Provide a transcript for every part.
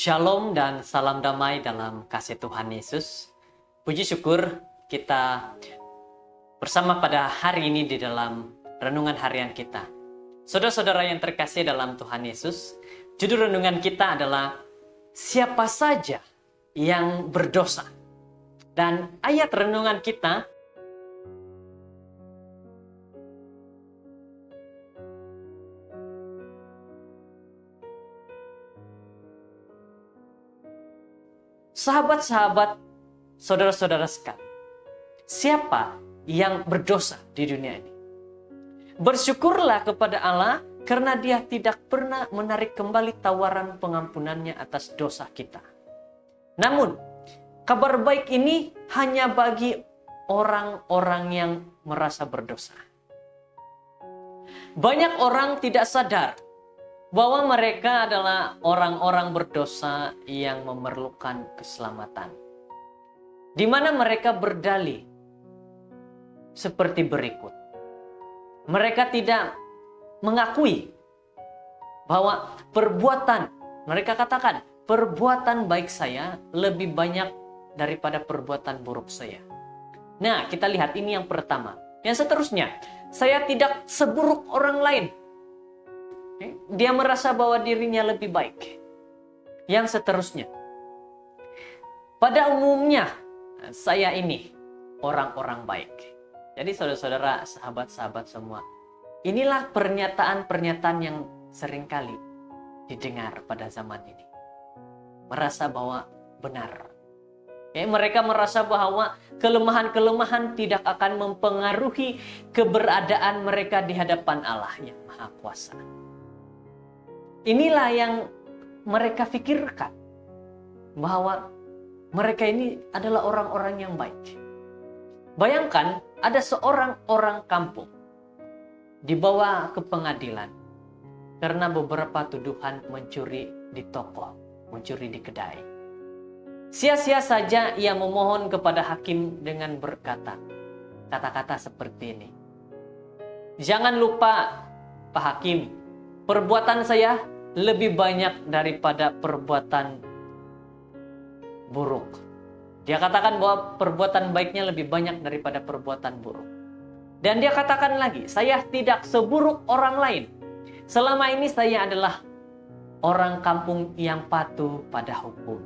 Shalom dan salam damai dalam kasih Tuhan Yesus. Puji syukur kita bersama pada hari ini di dalam renungan harian kita. Saudara-saudara yang terkasih dalam Tuhan Yesus, judul renungan kita adalah siapa saja yang berdosa. Dan ayat renungan kita sahabat-sahabat, saudara-saudara sekalian, siapa yang berdosa di dunia ini? Bersyukurlah kepada Allah karena Dia tidak pernah menarik kembali tawaran pengampunannya atas dosa kita. Namun, kabar baik ini hanya bagi orang-orang yang merasa berdosa. Banyak orang tidak sadar bahwa mereka adalah orang-orang berdosa yang memerlukan keselamatan. Di mana mereka berdalih seperti berikut. Mereka tidak mengakui bahwa mereka katakan, perbuatan baik saya lebih banyak daripada perbuatan buruk saya. Nah, kita lihat ini yang pertama. Yang seterusnya, saya tidak seburuk orang lain. Dia merasa bahwa dirinya lebih baik. Yang seterusnya, pada umumnya saya ini orang-orang baik. Jadi saudara-saudara, sahabat-sahabat semua, inilah pernyataan-pernyataan yang seringkali didengar pada zaman ini. Merasa bahwa benar. Mereka merasa bahwa kelemahan-kelemahan tidak akan mempengaruhi keberadaan mereka di hadapan Allah yang Maha Kuasa. Inilah yang mereka pikirkan, bahwa mereka ini adalah orang-orang yang baik. Bayangkan ada seorang orang kampung dibawa ke pengadilan karena beberapa tuduhan mencuri di toko, mencuri di kedai. Sia-sia saja ia memohon kepada hakim dengan berkata kata-kata seperti ini. Jangan lupa Pak Hakim, perbuatan saya lebih banyak daripada perbuatan buruk. Dia katakan bahwa perbuatan baiknya lebih banyak daripada perbuatan buruk. Dan dia katakan lagi, saya tidak seburuk orang lain. Selama ini saya adalah orang kampung yang patuh pada hukum.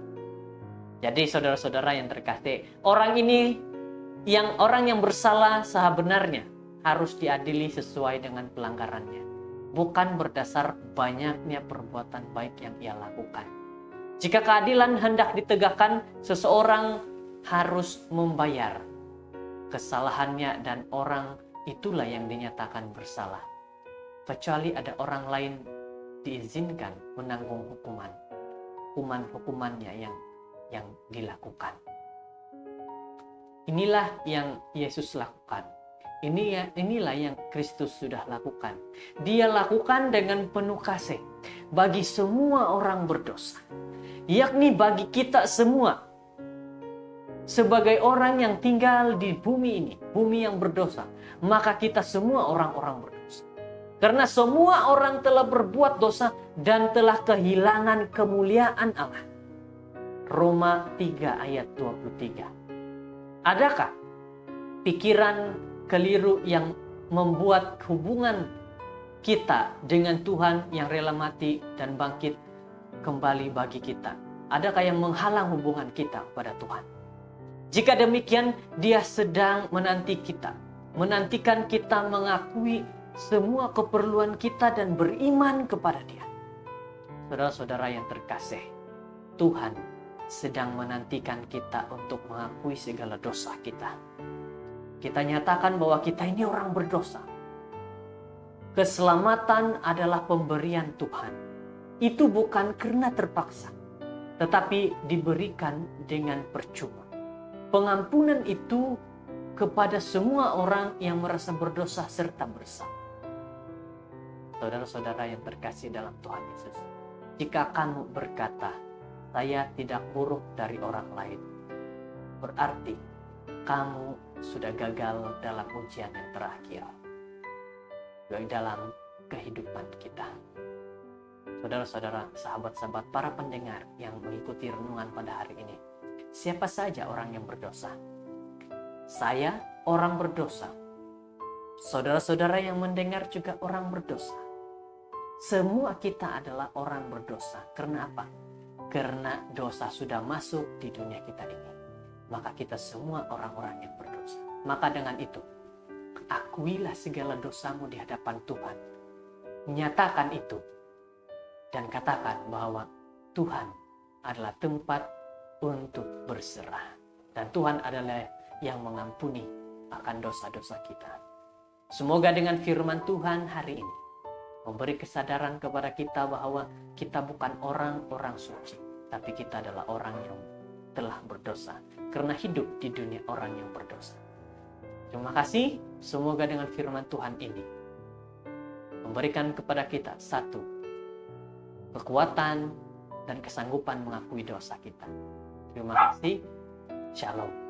Jadi saudara-saudara yang terkasih, orang yang bersalah sebenarnya harus diadili sesuai dengan pelanggarannya. Bukan berdasar banyaknya perbuatan baik yang ia lakukan. Jika keadilan hendak ditegakkan, seseorang harus membayar kesalahannya dan orang itulah yang dinyatakan bersalah. Kecuali ada orang lain diizinkan menanggung hukumannya yang dilakukan. Inilah yang Yesus lakukan. Inilah yang Kristus sudah lakukan. Dia lakukan dengan penuh kasih bagi semua orang berdosa, yakni bagi kita semua. Sebagai orang yang tinggal di bumi ini, bumi yang berdosa, maka kita semua orang-orang berdosa. Karena semua orang telah berbuat dosa dan telah kehilangan kemuliaan Allah. Roma 3 ayat 23. Adakah pikiran keliru yang membuat hubungan kita dengan Tuhan yang rela mati dan bangkit kembali bagi kita? Adakah yang menghalang hubungan kita kepada Tuhan? Jika demikian, Dia sedang menantikan kita mengakui semua keperluan kita dan beriman kepada Dia. Saudara-saudara yang terkasih, Tuhan sedang menantikan kita untuk mengakui segala dosa kita. Kita nyatakan bahwa kita ini orang berdosa. Keselamatan adalah pemberian Tuhan. Itu bukan karena terpaksa, tetapi diberikan dengan percuma. Pengampunan itu kepada semua orang yang merasa berdosa serta bersalah. Saudara-saudara yang terkasih dalam Tuhan Yesus, jika kamu berkata, saya tidak buruk dari orang lain, berarti kamu sudah gagal dalam ujian yang terakhir dalam kehidupan kita. Saudara-saudara, sahabat-sahabat, para pendengar yang mengikuti renungan pada hari ini, siapa saja orang yang berdosa? Saya orang berdosa. Saudara-saudara yang mendengar juga orang berdosa. Semua kita adalah orang berdosa. Karena apa? Karena dosa sudah masuk di dunia kita ini. Maka kita semua orang-orang yang berdosa. Maka dengan itu, akuilah segala dosamu di hadapan Tuhan. Nyatakan itu. Dan katakan bahwa Tuhan adalah tempat untuk berserah. Dan Tuhan adalah yang mengampuni akan dosa-dosa kita. Semoga dengan firman Tuhan hari ini memberi kesadaran kepada kita bahwa kita bukan orang-orang suci, tapi kita adalah orang yang telah berdosa karena hidup di dunia orang yang berdosa. Terima kasih. Semoga dengan firman Tuhan ini memberikan kepada kita satu kekuatan dan kesanggupan mengakui dosa kita. Terima kasih. Shalom.